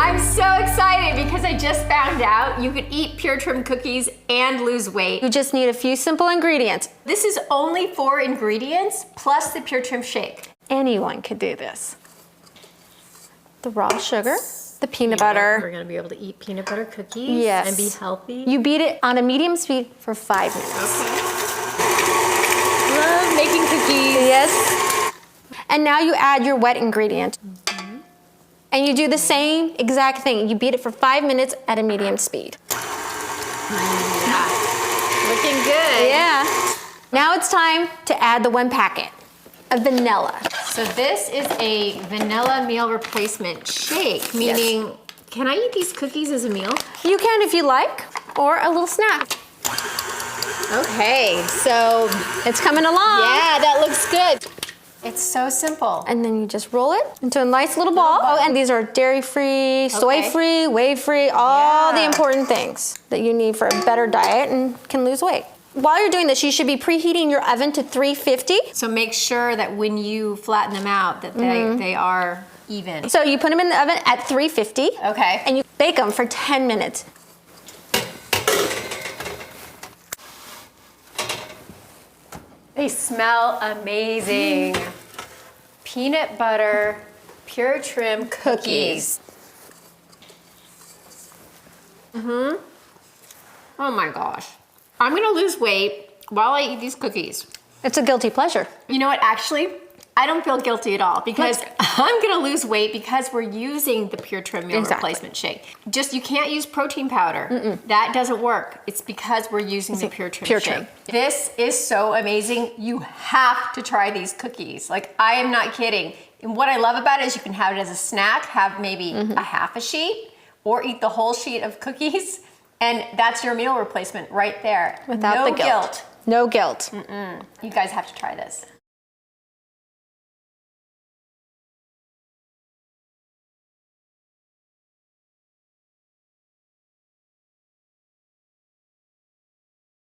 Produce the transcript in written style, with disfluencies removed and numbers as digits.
I'm so excited because I just found out you could eat Pure Trim cookies and lose weight. You just need a few simple ingredients. This is only 4 ingredients plus the Pure Trim shake. Anyone could do this. The raw sugar, the peanut butter. We're gonna be able to eat peanut butter cookies Yes. and be healthy. You beat it on a medium speed for 5 minutes. Okay. Love making cookies. Yes. And now you add your wet ingredient. And you do the same exact thing. You beat it for 5 minutes at a medium speed. Yeah. Looking good. Yeah. Now it's time to add the 1 packet of vanilla. So this is a vanilla meal replacement shake, meaning, can I eat these cookies as a meal? You can if you like, or a little snack. Okay, so It's coming along. yeah, that looks good. It's so simple. And then you just roll it into a nice little ball. Oh, and these are dairy-free, soy-free, whey-free, all the important things that you need for a better diet and can lose weight. While you're doing this, you should be preheating your oven to 350. So make sure that when you flatten them out that they are even. So you put them in the oven at 350. Okay. And you bake them for 10 minutes. They smell amazing. Peanut butter, Pure Trim cookies. Oh my gosh. I'm gonna lose weight while I eat these cookies. It's a guilty pleasure. You know what, actually, I don't feel guilty at all because I'm gonna lose weight because we're using the Pure Trim meal replacement shake. Just, you can't use protein powder. That doesn't work. It's because we're using the Pure Trim shake. This is so amazing. You have to try these cookies. Like, I am not kidding. And what I love about it is you can have it as a snack, have maybe a half a sheet, or eat the whole sheet of cookies. And that's your meal replacement right there. Without the guilt. No guilt. You guys have to try this.